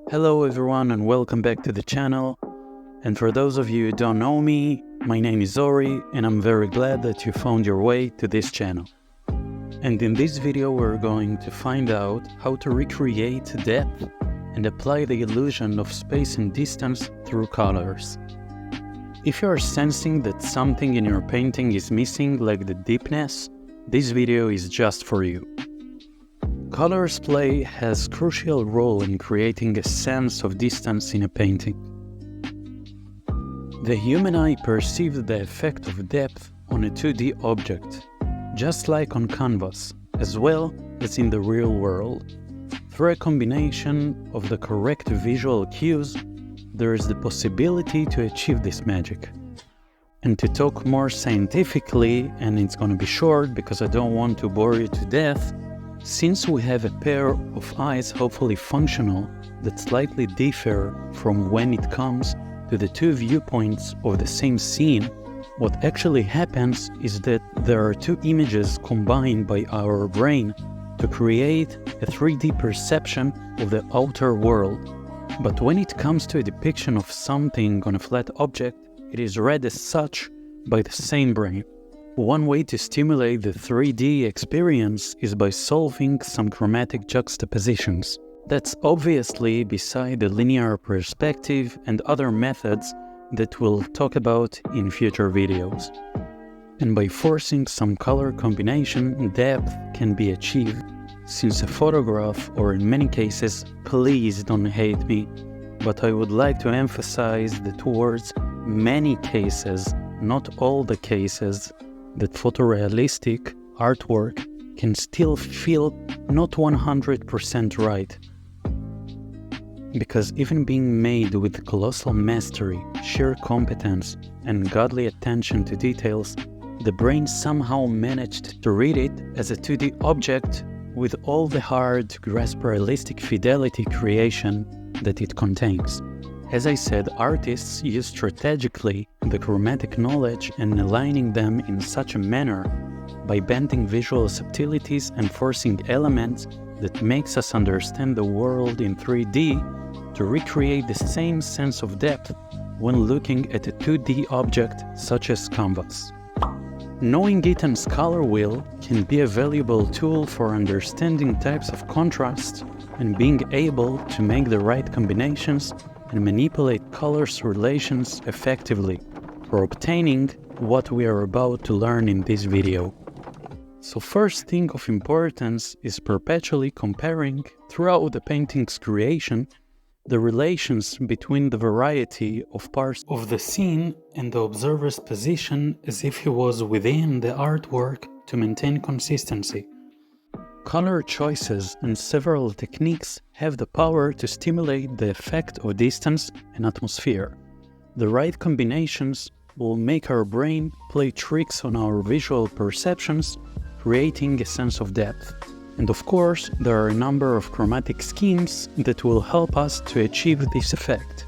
Hello everyone and welcome back to the channel. And for those of you who don't know me, my name is Ori and I'm very glad that you found your way to this channel. And in this video we're going to find out how to recreate depth and apply the illusion of space and distance through colors. If you are sensing that something in your painting is missing, like the deepness, this video is just for you. Colors play has a crucial role in creating a sense of distance in a painting. The human eye perceives the effect of depth on a 2D object, just like on canvas, as well as in the real world. Through a combination of the correct visual cues, there is the possibility to achieve this magic. And to talk more scientifically, and it's going to be short because I don't want to bore you to death, since we have a pair of eyes hopefully functional that slightly differ from when it comes to the two viewpoints of the same scene, what actually happens is that there are two images combined by our brain to create a 3D perception of the outer world. But when it comes to a depiction of something on a flat object, it is read as such by the same brain. One way to stimulate the 3D experience is by solving some chromatic juxtapositions. That's obviously beside the linear perspective and other methods that we'll talk about in future videos. And by forcing some color combination, depth can be achieved. Since a photograph, or in many cases, please don't hate me, but I would like to emphasize the words many cases, not all the cases, that photorealistic artwork can still feel not 100% right. Because even being made with colossal mastery, sheer competence, and godly attention to details, the brain somehow managed to read it as a 2D object with all the hard-to-grasp realistic fidelity creation that it contains. As I said, artists use strategically the chromatic knowledge and aligning them in such a manner by bending visual subtleties and forcing elements that makes us understand the world in 3D to recreate the same sense of depth when looking at a 2D object such as canvas. Knowing Eaton's color wheel can be a valuable tool for understanding types of contrast and being able to make the right combinations and manipulate colors relations effectively for obtaining what we are about to learn in this video. So first thing of importance is perpetually comparing throughout the painting's creation the relations between the variety of parts of the scene and the observer's position as if he was within the artwork to maintain consistency. Color choices and several techniques have the power to stimulate the effect of distance and atmosphere. The right combinations will make our brain play tricks on our visual perceptions, creating a sense of depth. And of course, there are a number of chromatic schemes that will help us to achieve this effect.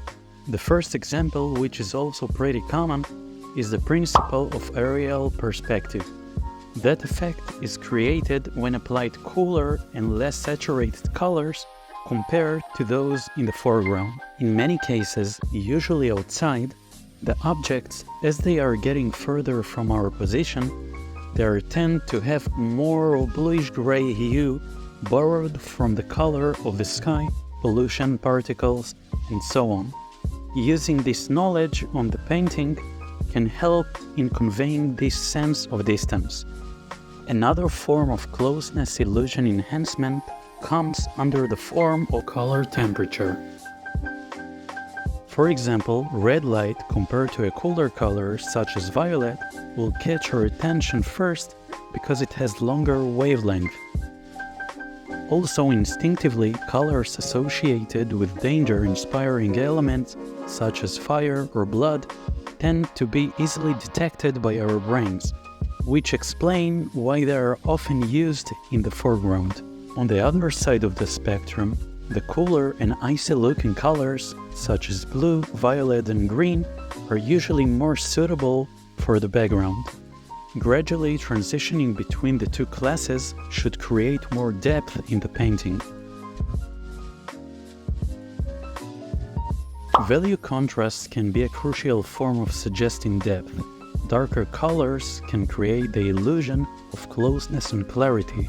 The first example, which is also pretty common, is the principle of aerial perspective. That effect is created when applied cooler and less saturated colors compared to those in the foreground. In many cases, usually outside, the objects, as they are getting further from our position, they tend to have more bluish-gray hue borrowed from the color of the sky, pollution particles, and so on. Using this knowledge on the painting can help in conveying this sense of distance. Another form of closeness illusion enhancement comes under the form of color temperature. For example, red light compared to a cooler color such as violet will catch our attention first because it has longer wavelength. Also instinctively, colors associated with danger-inspiring elements such as fire or blood tend to be easily detected by our brains, which explain why they are often used in the foreground. On the other side of the spectrum, the cooler and icy-looking colors, such as blue, violet, and green, are usually more suitable for the background. Gradually transitioning between the two classes should create more depth in the painting. Value contrast can be a crucial form of suggesting depth. Darker colors can create the illusion of closeness and clarity,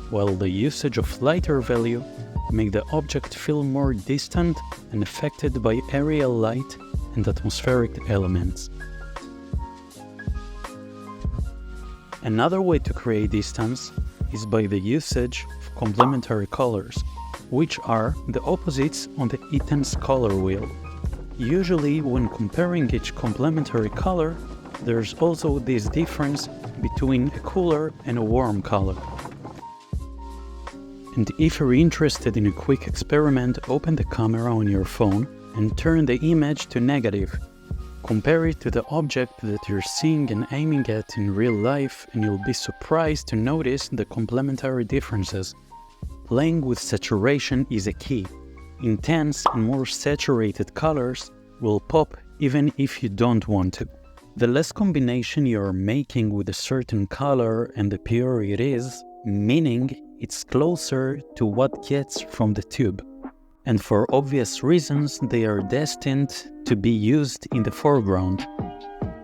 while the usage of lighter value make the object feel more distant and affected by aerial light and atmospheric elements. Another way to create distance is by the usage of complementary colors, which are the opposites on the Eaton's color wheel. Usually, when comparing each complementary color, there's also this difference between a cooler and a warm color. And if you're interested in a quick experiment, open the camera on your phone and turn the image to negative. Compare it to the object that you're seeing and aiming at in real life, and you'll be surprised to notice the complementary differences. Playing with saturation is a key. Intense and more saturated colors will pop even if you don't want to. The less combination you're making with a certain color and the purer it is, meaning it's closer to what gets from the tube. And for obvious reasons, they are destined to be used in the foreground.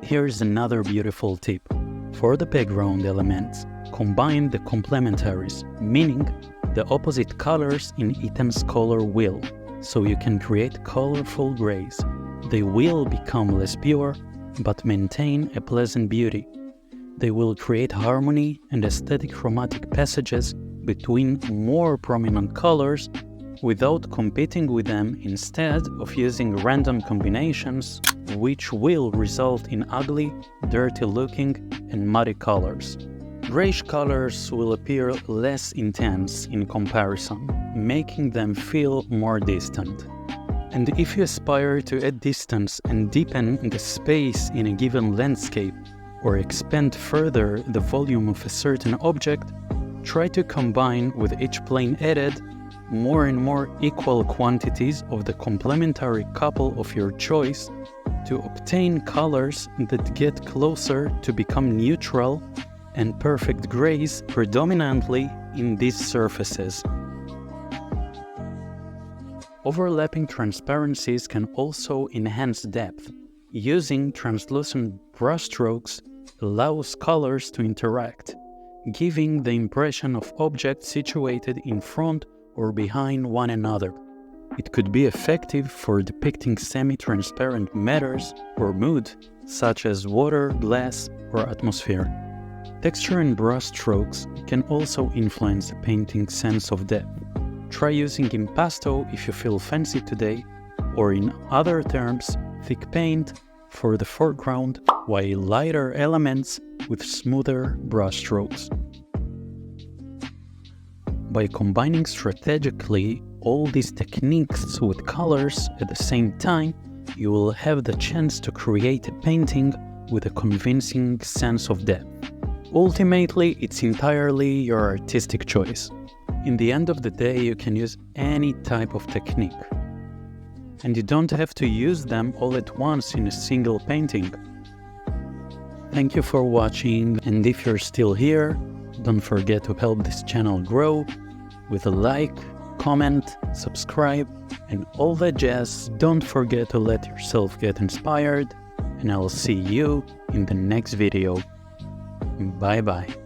Here's another beautiful tip. For the background elements, combine the complementaries, meaning the opposite colors in Eaton's color wheel, so you can create colorful grays. They will become less pure, but maintain a pleasant beauty. They will create harmony and aesthetic chromatic passages between more prominent colors without competing with them, instead of using random combinations, which will result in ugly, dirty-looking and muddy colors. Grayish colors will appear less intense in comparison, making them feel more distant. And if you aspire to add distance and deepen the space in a given landscape, or expand further the volume of a certain object, try to combine with each plane added more and more equal quantities of the complementary couple of your choice to obtain colors that get closer to become neutral and perfect grays predominantly in these surfaces. Overlapping transparencies can also enhance depth. Using translucent brushstrokes allows colors to interact, giving the impression of objects situated in front or behind one another. It could be effective for depicting semi-transparent matters or mood, such as water, glass, or atmosphere. Texture and brushstrokes can also influence the painting's sense of depth. Try using impasto if you feel fancy today, or in other terms, thick paint for the foreground, while lighter elements with smoother brushstrokes. By combining strategically all these techniques with colors at the same time, you will have the chance to create a painting with a convincing sense of depth. Ultimately, it's entirely your artistic choice. In the end of the day, you can use any type of technique. And you don't have to use them all at once in a single painting. Thank you for watching, and if you're still here, don't forget to help this channel grow with a like, comment, subscribe, and all that jazz. Don't forget to let yourself get inspired, and I'll see you in the next video. Bye bye.